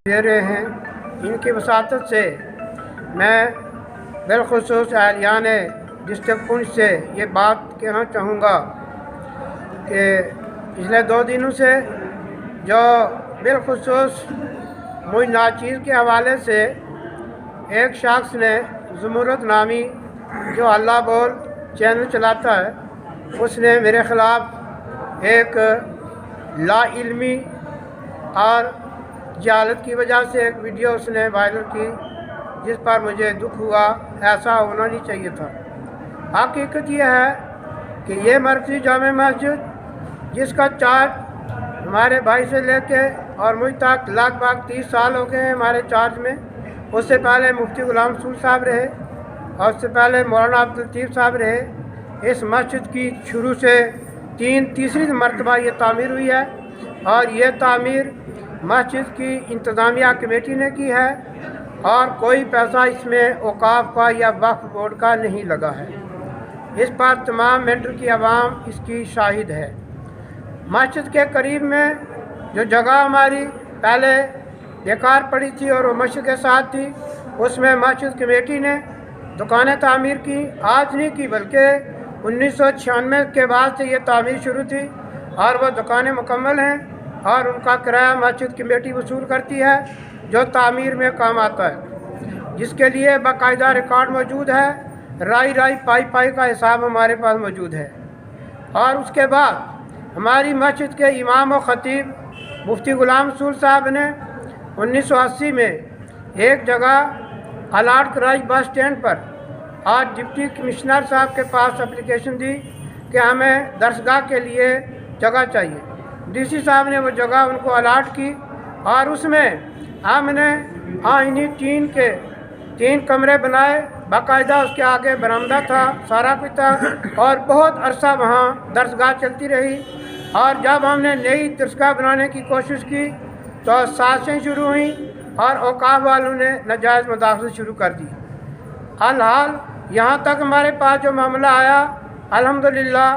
دے رہے ہیں، ان کی وساطت سے میں بالخصوص اہلیان ڈسٹرکٹ پونچھ سے یہ بات کہنا چاہوں گا کہ پچھلے 2 دنوں سے جو بالخصوص مجھ ناچیز کے حوالے سے ایک شخص نے زمرد نامی جو اللہ بول چینل چلاتا ہے، اس نے میرے خلاف ایک لا علمی اور جہالت کی وجہ سے ایک ویڈیو اس نے وائرل کی، جس پر مجھے دکھ ہوا۔ ایسا ہونا نہیں چاہیے تھا۔ حقیقت یہ ہے کہ یہ مرکزی جامع مسجد جس کا چارج ہمارے بھائی سے لے کے اور مجھ تک لگ بھگ 30 سال ہو گئے ہیں ہمارے چارج میں۔ اس سے پہلے مفتی غلام رسول صاحب رہے اور اس سے پہلے مولانا عبداللطیف صاحب رہے۔ اس مسجد کی شروع سے تیسری مرتبہ یہ تعمیر ہوئی ہے، اور یہ تعمیر مسجد کی انتظامیہ کمیٹی نے کی ہے، اور کوئی پیسہ اس میں اوقاف کا یا وقف بورڈ کا نہیں لگا ہے۔ اس پر تمام مینڈر کی عوام اس کی شاہد ہے۔ مسجد کے قریب میں جو جگہ ہماری پہلے بیکار پڑی تھی اور وہ مسجد کے ساتھ تھی، اس میں مسجد کمیٹی نے دکانیں تعمیر کی۔ آج نہیں کی بلکہ 1996 کے بعد سے یہ تعمیر شروع تھی، اور وہ دکانیں مکمل ہیں، اور ان کا کرایہ مسجد کمیٹی وصول کرتی ہے جو تعمیر میں کام آتا ہے، جس کے لیے باقاعدہ ریکارڈ موجود ہے۔ رائی پائی کا حساب ہمارے پاس موجود ہے۔ اور اس کے بعد ہماری مسجد کے امام و خطیب مفتی غلام رسول صاحب نے 1980 میں ایک جگہ الاٹ کرائی بس اسٹینڈ پر، اور ڈپٹی کمشنر صاحب کے پاس اپلیکیشن دی کہ ہمیں درسگاہ کے لیے جگہ چاہیے۔ ڈی سی صاحب نے وہ جگہ ان کو الاٹ کی، اور اس میں ہم نے آئینی ٹین کے 3 کمرے بنائے، باقاعدہ اس کے آگے برآمدہ تھا، سارا کچھ تھا، اور بہت عرصہ وہاں درسگاہ چلتی رہی۔ اور جب ہم نے نئی درسگاہ بنانے کی کوشش کی تو سازشیں شروع ہوئیں، اور اوقاف والوں نے ناجائز مداخلت شروع کر دی۔ الحال یہاں تک ہمارے پاس جو معاملہ آیا، الحمدللہ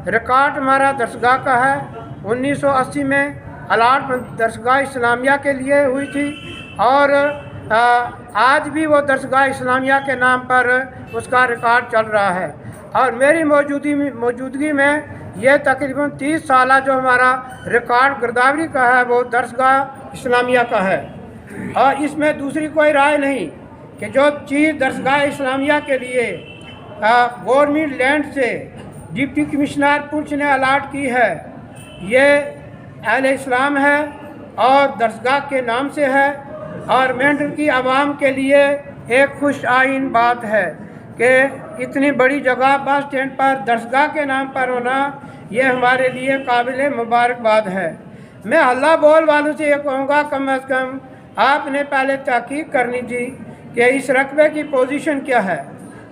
ریکارڈ ہمارا درسگاہ کا ہے۔ 1980 میں الاٹمنٹ درسگاہ اسلامیہ کے لیے ہوئی تھی، اور آج بھی وہ درسگاہ اسلامیہ کے نام پر اس کا ریکارڈ چل رہا ہے۔ اور میری موجودگی میں یہ تقریباً 30 سالہ جو ہمارا ریکارڈ گرداوری کا ہے وہ درسگاہ اسلامیہ کا ہے۔ اور اس میں دوسری کوئی رائے نہیں کہ جو چیز درسگاہ اسلامیہ کے لیے گورنمنٹ لینڈ سے ڈپٹی کمشنر پونچھ نے الاٹ کی ہے، یہ اہل اسلام ہے اور درسگاہ کے نام سے ہے، اور مینڈر کی عوام کے لیے ایک خوش آئین بات ہے کہ اتنی بڑی جگہ بس اسٹینڈ پر درسگاہ کے نام پر ہونا، یہ ہمارے لیے قابل مبارکباد ہے۔ میں اللہ بول والوں سے یہ کہوں گا، کم از کم آپ نے پہلے تحقیق کرنی تھی کہ اس رقبے کی پوزیشن کیا ہے۔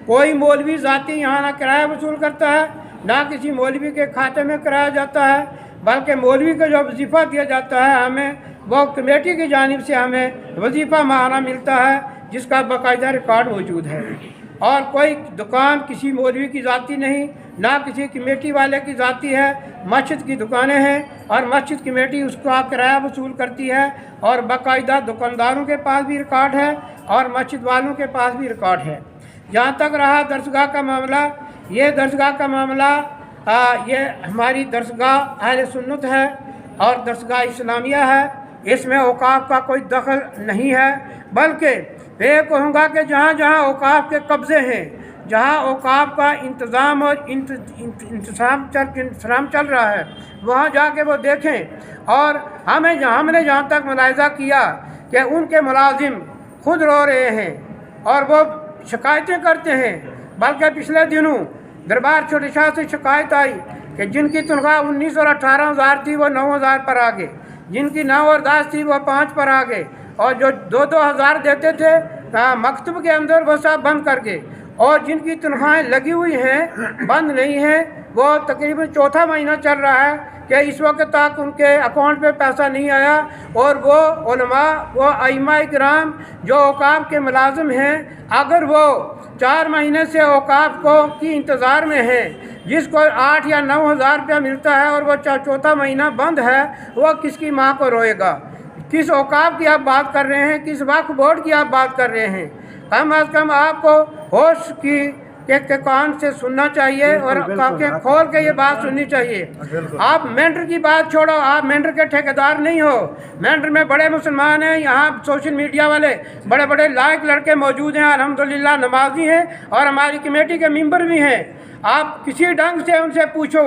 کوئی مولوی ذاتی یہاں نہ کرایہ وصول کرتا ہے، نہ کسی مولوی کے کھاتے میں کرایا جاتا ہے، بلکہ مولوی کا جو وظیفہ دیا جاتا ہے ہمیں، وہ کمیٹی کی جانب سے ہمیں وظیفہ ماہانہ ملتا ہے، جس کا باقاعدہ ریکارڈ موجود ہے۔ اور کوئی دکان کسی مولوی کی ذاتی نہیں، نہ کسی کمیٹی والے کی ذاتی ہے، مسجد کی دکانیں ہیں، اور مسجد کمیٹی اس کا کرایہ وصول کرتی ہے، اور باقاعدہ دکانداروں کے پاس بھی ریکارڈ ہے اور مسجد والوں کے پاس بھی ریکارڈ ہے۔ جہاں تک رہا درسگاہ کا معاملہ، یہ درسگاہ کا معاملہ یہ ہماری درسگاہ اہل سنت ہے اور درسگاہ اسلامیہ ہے، اس میں اوقاف کا کوئی دخل نہیں ہے، بلکہ میں کہوں گا کہ جہاں جہاں اوقاف کے قبضے ہیں، جہاں اوقاف کا انتظام اور انتظام چل رہا ہے، وہاں جا کے وہ دیکھیں۔ اور ہم نے جہاں تک ملاحظہ کیا کہ ان کے ملازم خود رو رہے ہیں اور وہ شکایتیں کرتے ہیں، بلکہ پچھلے دنوں دربار چھوٹے شاہ سے شکایت آئی کہ جن کی تنخواہ 19 اور 18,000 تھی وہ 9,000 پر آ گئے، جن کی 9 اور 10 تھی وہ 5 پر آ گئے، اور جو 2,000 دیتے تھے مکتب کے اندر وہ سب بند کر گئے، اور جن کی تنخواہیں لگی ہوئی ہیں بند نہیں ہیں وہ تقریباً چوتھا مہینہ چل رہا ہے کہ اس وقت تک ان کے اکاؤنٹ پہ پیسہ نہیں آیا، اور وہ علماء، وہ ائمہ کرام جو اوقاف کے ملازم ہیں، اگر وہ 4 مہینے سے اوقاف کی انتظار میں ہیں، جس کو 8 یا 9 ہزار روپیہ ملتا ہے اور وہ چوتھا مہینہ بند ہے، وہ کس کی ماں کو روئے گا؟ کس اوقاف کی آپ بات کر رہے ہیں؟ کس وقف بورڈ کی آپ بات کر رہے ہیں؟ کم از کم آپ کو ہوش کی کے کان سے سننا چاہیے اور آنکھیں کھول کے یہ بات سننی چاہیے۔ آپ مینڈر کی بات چھوڑو، آپ مینڈر کے ٹھیکیدار نہیں ہو۔ مینڈر میں بڑے مسلمان ہیں، یہاں سوشل میڈیا والے بڑے بڑے لائق لڑکے موجود ہیں، الحمدللہ نمازی ہیں اور ہماری کمیٹی کے ممبر بھی ہیں۔ آپ کسی ڈھنگ سے ان سے پوچھو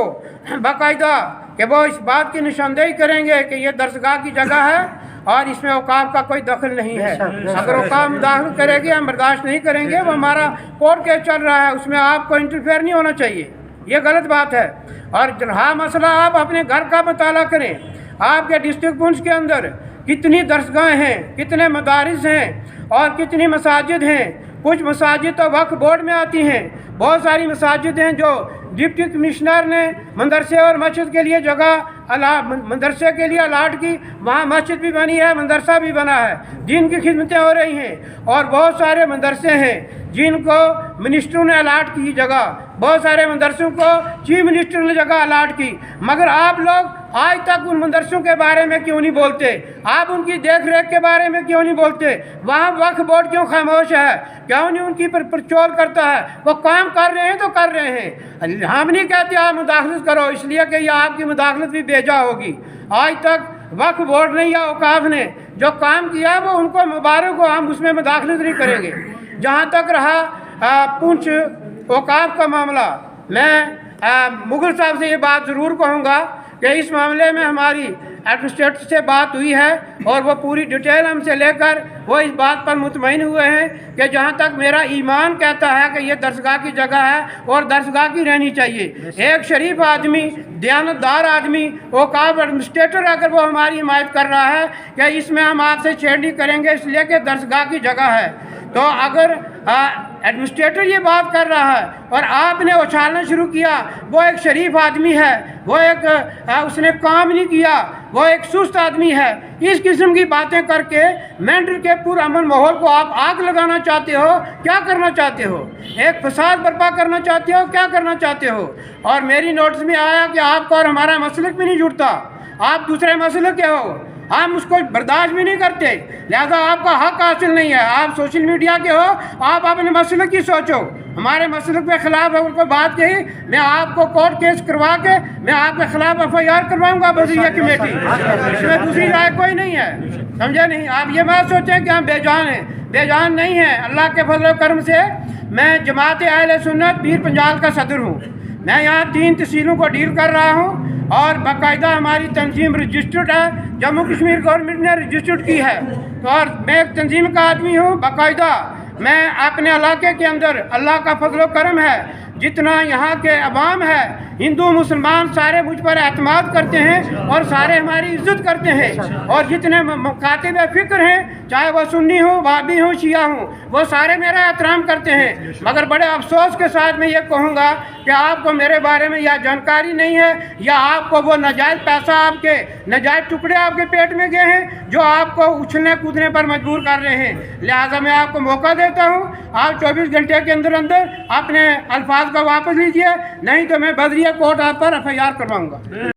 باقاعدہ کہ وہ اس بات کی نشاندہی کریں گے کہ یہ درسگاہ کی جگہ ہے اور اس میں اوقاف کا کوئی دخل نہیں ہے۔ اگر اوقاف مداخلت کرے گی ہم برداشت نہیں کریں گے۔ وہ ہمارا کورٹ کیس چل رہا ہے، اس میں آپ کو انٹرفیئر نہیں ہونا چاہیے، یہ غلط بات ہے۔ اور رہا مسئلہ، آپ اپنے گھر کا مطالعہ کریں۔ آپ کے ڈسٹرکٹ پونچھ کے اندر کتنی درسگاہیں ہیں، کتنے مدارس ہیں اور کتنی مساجد ہیں۔ کچھ مساجد تو وقف بورڈ میں آتی ہیں، بہت ساری مساجد ہیں جو ڈپٹی کمشنر نے مدرسے اور مسجد کے لیے جگہ مدرسے کے لیے الاٹ کی، وہاں مسجد بھی بنی ہے، مدرسہ بھی بنا ہے، دین کی خدمتیں ہو رہی ہیں۔ اور بہت سارے مدرسے ہیں جن کو منسٹروں نے الاٹ کی جگہ، بہت سارے مدرسوں کو چیف منسٹر نے جگہ الاٹ کی، مگر آپ لوگ آج تک ان مدرسوں کے بارے میں کیوں نہیں بولتے؟ آپ ان کی دیکھ ریکھ کے بارے میں کیوں نہیں بولتے؟ وہاں وقف بورڈ کیوں خاموش ہے؟ کیوں نہیں ان کی پرچول کرتا ہے؟ وہ کام کر رہے ہیں تو کر رہے ہیں۔ ہم نہیں کہتے آپ مداخلت کرو، اس لیے کہ یہ آپ کی مداخلت بھی بیجا ہوگی۔ آج تک وقف بورڈ نے یا اوقاف نے جو کام کیا وہ ان کو مبارک ہو، ہم اس میں مداخلت نہیں کریں گے۔ جہاں تک رہا پونچھ اوقاف کا معاملہ، میں مغل صاحب سے یہ بات ضرور کہوں گا کہ اس معاملے میں ہماری ایڈمنسٹریٹر سے بات ہوئی ہے اور وہ پوری ڈیٹیل ہم سے لے کر وہ اس بات پر مطمئن ہوئے ہیں کہ جہاں تک میرا ایمان کہتا ہے کہ یہ درسگاہ کی جگہ ہے اور درسگاہ کی رہنی چاہیے۔ ایک شریف آدمی، دیانتدار آدمی، اوقاف ایڈمنسٹریٹر اگر وہ ہماری حمایت کر رہا ہے کہ اس میں ہم آپ سے چھیڑنی کریں گے اس لیے کہ درسگاہ کی جگہ ہے، تو اگر ایڈمنسٹریٹر یہ بات کر رہا ہے اور آپ نے اچھالنا شروع کیا، وہ ایک شریف آدمی ہے، وہ ایک اس نے کام نہیں کیا، وہ ایک سست آدمی ہے، اس قسم کی باتیں کر کے مینڈر کے پرامن ماحول کو آپ آگ لگانا چاہتے ہو؟ کیا کرنا چاہتے ہو؟ ایک فساد برپا کرنا چاہتے ہو؟ کیا کرنا چاہتے ہو؟ اور میری نوٹس میں آیا کہ آپ کو اور ہمارا مسلک بھی نہیں جڑتا، آپ دوسرے مسلک کے ہو، ہم اس کو برداشت بھی نہیں کرتے، لہذا آپ کا حق حاصل نہیں ہے۔ آپ سوشل میڈیا کے ہو، آپ اپنے مسلک کی سوچو، ہمارے مسلک کے خلاف اگر کوئی بات کہی میں آپ کو کورٹ کیس کروا کے میں آپ کے خلاف FIR کرواؤں گا بذریعہ کمیٹی، اس میں دوسری رائے کوئی نہیں ہے، سمجھے نہیں؟ آپ یہ بات سوچیں کہ ہم بے جان ہیں، بے جان نہیں ہیں۔ اللہ کے فضل و کرم سے میں جماعت اہل سنت پیر پنجال کا صدر ہوں، میں یہاں 3 تحصیلوں کو ڈیل کر رہا ہوں اور باقاعدہ ہماری تنظیم رجسٹرڈ ہے، جموں کشمیر گورنمنٹ نے رجسٹرڈ کی ہے، اور میں ایک تنظیم کا آدمی ہوں باقاعدہ۔ میں اپنے علاقے کے اندر اللہ کا فضل و کرم ہے، جتنا یہاں کے عوام ہے، ہندو مسلمان سارے مجھ پر اعتماد کرتے ہیں اور سارے ہماری عزت کرتے ہیں، اور جتنے مکاتب فکر ہیں چاہے وہ سنی ہوں، وہابی ہوں، شیعہ ہوں، وہ سارے میرا احترام کرتے ہیں۔ مگر بڑے افسوس کے ساتھ میں یہ کہوں گا کہ آپ کو میرے بارے میں یا جانکاری نہیں ہے یا آپ کو وہ ناجائز پیسہ، آپ کے ناجائز ٹکڑے آپ کے پیٹ میں گئے ہیں جو آپ کو اچھلنے کودنے پر مجبور کر رہے ہیں۔ لہٰذا میں آپ کو موقع دیتا ہوں، آپ 24 گھنٹے کے اندر اندر اپنے الفاظ کو واپس لیجئے، نہیں تو میں بذریعہ کورٹ آپ پر FIR کرواؤں گا۔